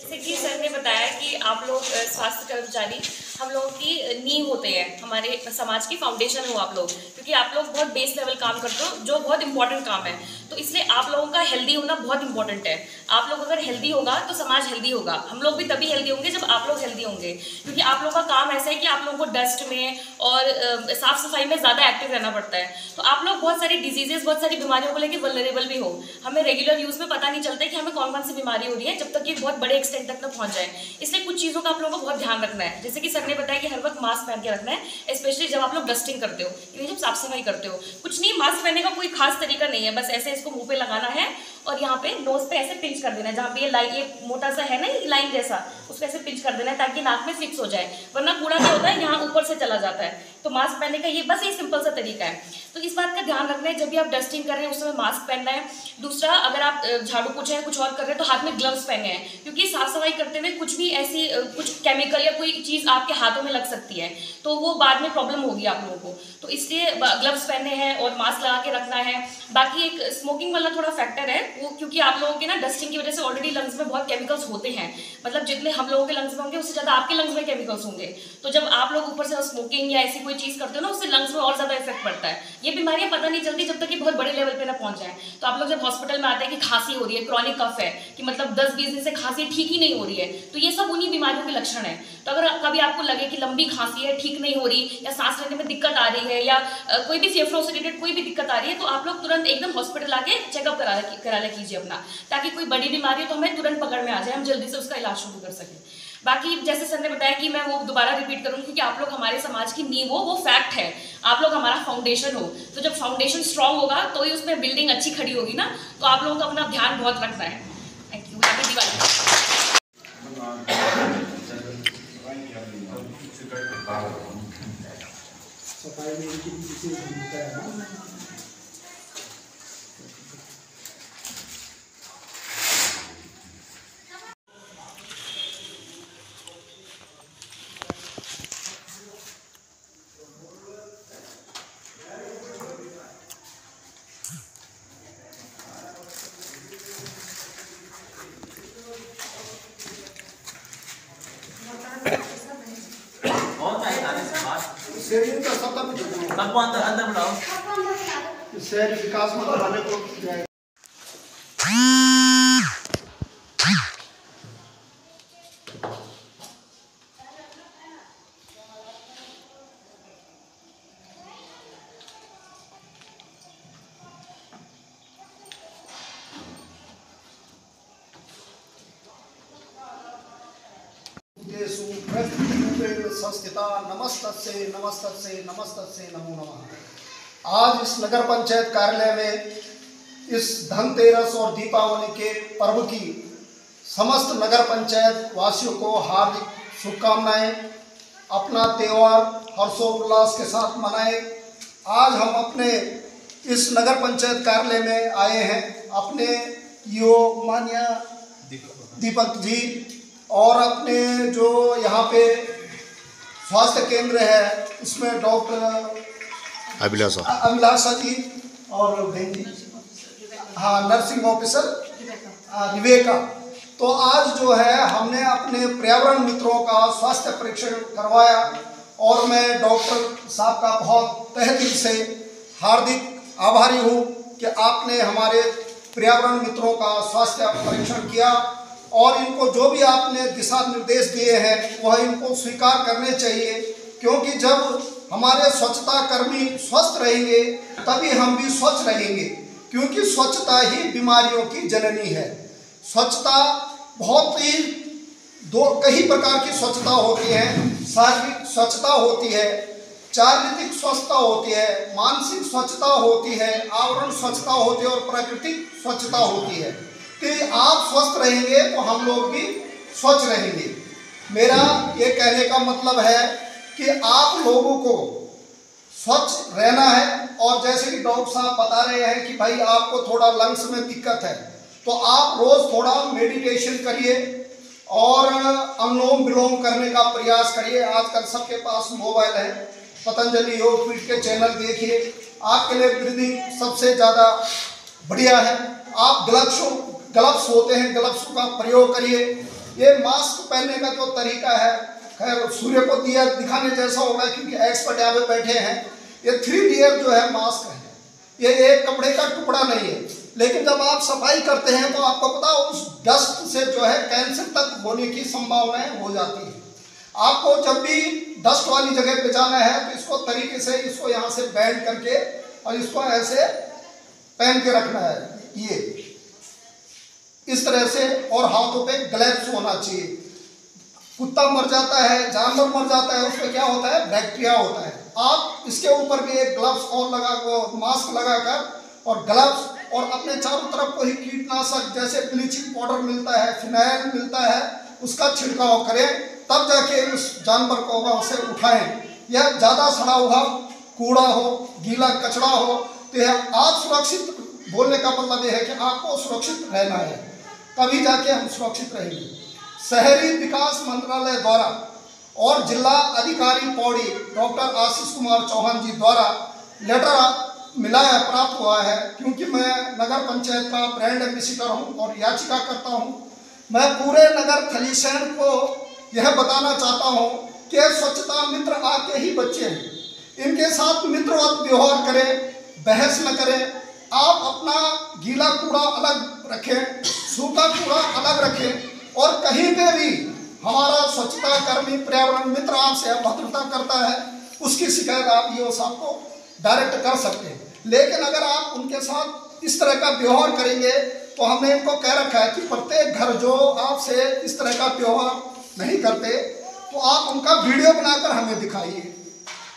जैसे कि सर ने बताया कि आप लोग स्वास्थ्य कर्मचारी हम लोगों की नींव होते हैं, हमारे समाज की फाउंडेशन हो आप लोग, क्योंकि आप लोग बहुत बेस लेवल काम करते हो जो बहुत इंपॉर्टेंट काम है। तो इसलिए आप लोगों का हेल्दी होना बहुत इंपॉर्टेंट है। आप लोग अगर हेल्दी होगा तो समाज हेल्दी होगा। हम लोग भी तभी हेल्दी होंगे जब आप लोग हेल्दी होंगे, क्योंकि आप लोगों का काम ऐसा है कि आप लोगों को डस्ट में और साफ सफाई में ज़्यादा एक्टिव रहना पड़ता है। तो आप लोग बहुत सारी डिजीजेस, बहुत सारी बीमारियों को लेकर वल्नरेबल भी हो। हमें रेगुलर यूज़ में पता नहीं चलता है कि हमें कौन कौन सी बीमारी हो रही है जब तक कि बहुत बड़े एक्सटेंट तक न पहुंच जाए। इसलिए कुछ चीज़ों का आप लोगों को बहुत ध्यान रखना है। जैसे कि सर ने बताया कि हर वक्त मास्क पहन के रखना है, स्पेशली जब आप लोग डस्टिंग करते हो, यानी जब साफ सफाई करते हो। कुछ नहीं, मास्क पहनने का कोई खास तरीका नहीं है, बस ऐसे इसको मुंह पे लगाना है और यहाँ पे नोज पे ऐसे पिंच कर देना है, जहाँ पे ये लाइन, ये मोटा सा है ना, ये लाइन जैसा, उसको ऐसे पिंच कर देना है ताकि नाक में फिक्स हो जाए। वरना कूड़ा क्या होता है, यहाँ ऊपर से चला जाता है। तो मास्क पहनने का ये बस ये सिंपल सा तरीका है। तो इस बात का ध्यान रखना है, जब भी आप डस्टिंग कर रहे हैं उस समय मास्क पहनना है। दूसरा, अगर आप झाड़ू पोछा है कुछ और कर रहे हैं तो हाथ में ग्लव्स पहने हैं, क्योंकि साफ सफाई करते हुए कुछ भी ऐसी कुछ केमिकल या कोई चीज़ आपके हाथों में लग सकती है, तो वो बाद में प्रॉब्लम होगी आप लोगों को। तो इसलिए ग्लव्स पहनने हैं और मास्क लगा के रखना है। बाकी एक स्मोकिंग वाला थोड़ा फैक्टर है वो, क्योंकि आप लोगों के ना डस्टिंग की वजह से ऑलरेडी लंग्स में बहुत केमिकल्स होते हैं। मतलब जितने हम लोगों के लंग्स में होंगे उससे ज़्यादा आपके लंग्स में केमिकल्स होंगे। तो जब आप लोग ऊपर से स्मोकिंग या ऐसी कोई चीज़ करते हो ना, उससे लंग्स में और ज़्यादा इफेक्ट पड़ता है। ये बीमारियां पता नहीं चलती जब तक कि बहुत बड़े लेवल पे ना पहुंच जाए। तो आप लोग जब हॉस्पिटल में आते हैं कि खांसी हो रही है, क्रॉनिक कफ है, कि मतलब 10-20 दिन से खांसी ठीक ही नहीं हो रही है, तो ये सब उन्हीं बीमारियों के लक्षण है। तो अगर कभी आपको लगे कि लंबी खांसी है, ठीक नहीं हो रही, या सांस लेने में दिक्कत आ रही है, या कोई भी फेफड़ों से रिलेटेड कोई भी दिक्कत आ रही है, तो आप लोग तुरंत एकदम हॉस्पिटल आके चेकअप करा कीजिए अपना, ताकि कोई बड़ी बीमारी हो तो हमें तुरंत पकड़ में आ जाए, हम जल्दी से उसका इलाज शुरू कर सकें। बाकी जैसे सर ने बताया कि मैं वो दोबारा रिपीट करूंगी, क्योंकि आप लोग हमारे समाज की नींव हो, वो फैक्ट है। आप लोग हमारा फाउंडेशन हो, तो जब फाउंडेशन स्ट्रांग होगा तो ही उसमें बिल्डिंग अच्छी खड़ी होगी ना। तो आप लोगों को अपना ध्यान बहुत रखना है। Thank you. हैप्पी दिवाली। सफाई में इनकी विशेष भूमिका है ना। शेयरिंग का सबको अंदर अंदर बुलाओ। शहर विकास मंत्रालय को संस्थिता नमस्तस्यै नमस्तस्यै नमस्तस्यै नमो नमः। आज इस नगर पंचायत कार्यालय में इस धनतेरस और दीपावली के पर्व की समस्त नगर पंचायत वासियों को हार्दिक शुभकामनाएं। अपना त्यौहार हर्षोल्लास के साथ मनाएं। आज हम अपने इस नगर पंचायत कार्यालय में आए हैं अपने ईओ माननीय दीपक जी और अपने जो यहाँ पे स्वास्थ्य केंद्र है उसमें डॉक्टर अभिलाषा जी और बहन जी, हाँ, नर्सिंग ऑफिसर विवेका। तो आज जो है हमने अपने पर्यावरण मित्रों का स्वास्थ्य परीक्षण करवाया और मैं डॉक्टर साहब का बहुत तहे दिल से हार्दिक आभारी हूँ कि आपने हमारे पर्यावरण मित्रों का स्वास्थ्य परीक्षण किया और इनको जो भी आपने दिशा निर्देश दिए हैं वह इनको स्वीकार करने चाहिए, क्योंकि जब हमारे स्वच्छता कर्मी स्वस्थ रहेंगे तभी हम भी स्वच्छ रहेंगे, क्योंकि स्वच्छता ही बीमारियों की जननी है। स्वच्छता बहुत ही कई प्रकार की स्वच्छता होती है। शारीरिक स्वच्छता होती है, चारित्रिक स्वच्छता होती है, मानसिक स्वच्छता होती है, आवरण स्वच्छता होती है और प्राकृतिक स्वच्छता होती है। कि आप स्वस्थ रहेंगे तो हम लोग भी स्वच्छ रहेंगे। मेरा ये कहने का मतलब है कि आप लोगों को स्वच्छ रहना है। और जैसे कि डॉक्टर साहब बता रहे हैं कि भाई आपको थोड़ा लंग्स में दिक्कत है, तो आप रोज़ थोड़ा मेडिटेशन करिए और अनुलोम विलोम करने का प्रयास करिए। आजकल सबके पास मोबाइल है, पतंजलि योगपीठ के चैनल देखिए, आपके लिए ब्रीदिंग सबसे ज़्यादा बढ़िया है। आप ग्लव्स होते हैं, ग्लव्स का प्रयोग करिए ये मास्क पहनने का जो तरीका है, खैर सूर्य को दिया दिखाने जैसा होगा क्योंकि एक्सपर्ट यहाँ पे बैठे हैं। ये 3 लेयर जो है मास्क है, ये एक कपड़े का टुकड़ा नहीं है। लेकिन जब आप सफाई करते हैं तो आपको पता उस डस्ट से जो है कैंसर तक होने की संभावनाएं हो जाती है। आपको जब भी डस्ट वाली जगह पे जाना है तो इसको तरीके से इसको यहाँ से बैंड करके और इसको ऐसे पहन के रखना है, ये इस तरह से। और हाथों पे ग्लव्स होना चाहिए। कुत्ता मर जाता है, जानवर मर जाता है, उसमें क्या होता है, बैक्टीरिया होता है। आप इसके ऊपर भी एक ग्लव्स और लगा को मास्क लगाकर और ग्लव्स और अपने चारों तरफ कोई कीटनाशक जैसे ब्लीचिंग पाउडर मिलता है, फिनाइल मिलता है, उसका छिड़काव करें, तब जाके उस जानवर को वहां से उठाएं। या ज़्यादा सड़ा हुआ कूड़ा हो, गीला कचरा हो तो आप सुरक्षित, बोलने का मतलब यह है कि आपको सुरक्षित रहना है, तभी जाके हम सुरक्षित रहेंगे। शहरी विकास मंत्रालय द्वारा और जिला अधिकारी पौड़ी डॉक्टर आशीष कुमार चौहान जी द्वारा लेटर मिला है, प्राप्त हुआ है, क्योंकि मैं नगर पंचायत का ब्रांड एम्बेसडर हूं और याचिका करता हूं। मैं पूरे नगर थलीसैंण को यह बताना चाहता हूं कि स्वच्छता मित्र आपके ही बच्चे हैं, इनके साथ मित्रवत व्यवहार करें, बहस न करें। आप अपना गीला कूड़ा अलग रखें, सूखा कूड़ा अलग रखें और कहीं पे भी हमारा स्वच्छता कर्मी पर्यावरण मित्र आपसे अभद्रता करता है, उसकी शिकायत आप ईओ साहब को डायरेक्ट कर सकते हैं। लेकिन अगर आप उनके साथ इस तरह का व्यवहार करेंगे तो हमने इनको कह रखा है कि प्रत्येक घर जो आपसे इस तरह का व्यवहार नहीं करते तो आप उनका वीडियो बनाकर हमें दिखाइए।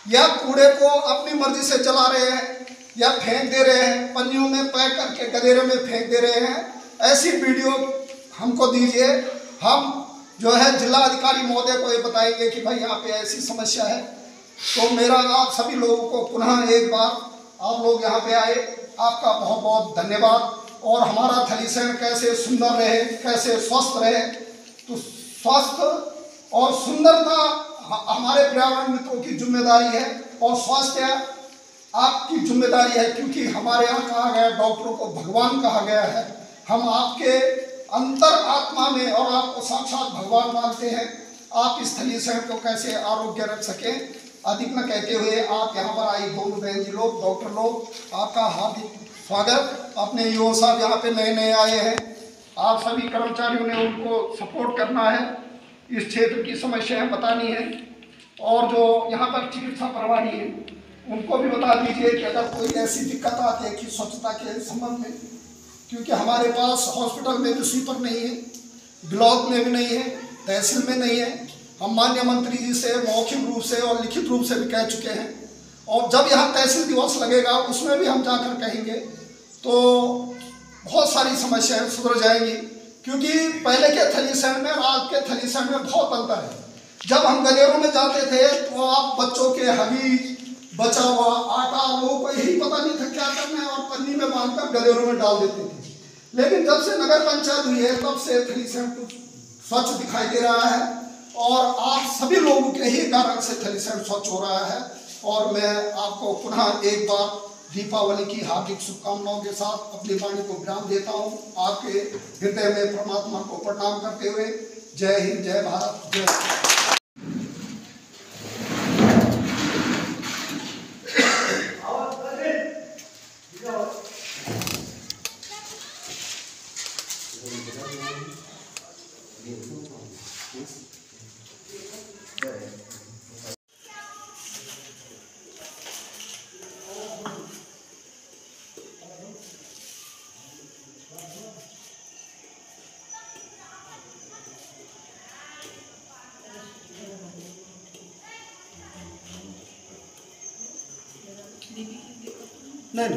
या कूड़े को अपनी मर्जी से जला रहे हैं या फेंक दे रहे हैं, पन्नियों में पैक करके गदेरे में फेंक दे रहे हैं, ऐसी वीडियो हमको दीजिए। हम जो है जिला अधिकारी महोदय को ये बताएंगे कि भाई यहाँ पे ऐसी समस्या है। तो मेरा आप सभी लोगों को पुनः एक बार आप लोग यहाँ पे आए, आपका बहुत बहुत धन्यवाद। और हमारा थलीसैंण कैसे सुंदर रहे, कैसे स्वस्थ रहे, तो स्वस्थ और सुंदरता हमारे पर्यावरण मित्रों की जिम्मेदारी है और स्वास्थ्य आपकी जिम्मेदारी है, क्योंकि हमारे यहाँ कहा गया, डॉक्टरों को भगवान कहा गया है। हम आपके अंतर आत्मा में और आपको साक्षात भगवान मानते हैं। आप इस थलीसैंण को कैसे आरोग्य रख सकें, अधिक न कहते हुए आप यहाँ पर आई दोनों बहन जी लोग, डॉक्टर लोग, आपका हार्दिक स्वागत। अपने ईओ साहब यहाँ पे नए नए आए हैं, आप सभी कर्मचारियों ने उनको सपोर्ट करना है, इस क्षेत्र की समस्याएं बतानी है। और जो यहाँ पर चिकित्सा प्रभारी है उनको भी बता दीजिए कि अगर कोई ऐसी दिक्कत आती है कि स्वच्छता के संबंध में, क्योंकि हमारे पास हॉस्पिटल में भी स्वीपर नहीं है, ब्लॉक में भी नहीं है, तहसील में नहीं है। हम माननीय मंत्री जी से मौखिक रूप से और लिखित रूप से भी कह चुके हैं, और जब यहाँ तहसील दिवस लगेगा उसमें भी हम जाकर कहेंगे तो बहुत सारी समस्याएं सुधर जाएंगी। क्योंकि पहले के थलीसैंण में और आज के थलीसैंण में बहुत अंतर है। जब हम गलेरों में जाते थे तो आप बच्चों के हगीज, बचा हुआ आटा, लोगों को यही पता नहीं था क्या करना है और पन्नी में बांधकर गलेरों में डाल देते थे। लेकिन जब से नगर पंचायत हुई है तब से थलीसैंण कुछ स्वच्छ दिखाई दे रहा है और आप सभी लोगों के ही कारण से थलीसैंण स्वच्छ हो रहा है। और मैं आपको पुनः एक बार दीपावली की हार्दिक शुभकामनाओं के साथ अपनी वाणी को विराम देता हूँ। आपके हृदय में परमात्मा को प्रणाम करते हुए जय हिंद, जय भारत, जय। नहीं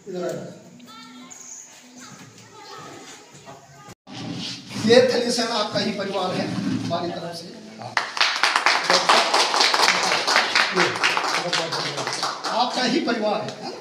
इधर आइए। ये थलीसेन आपका ही परिवार है हमारी तरफ से। आपका ही परिवार है।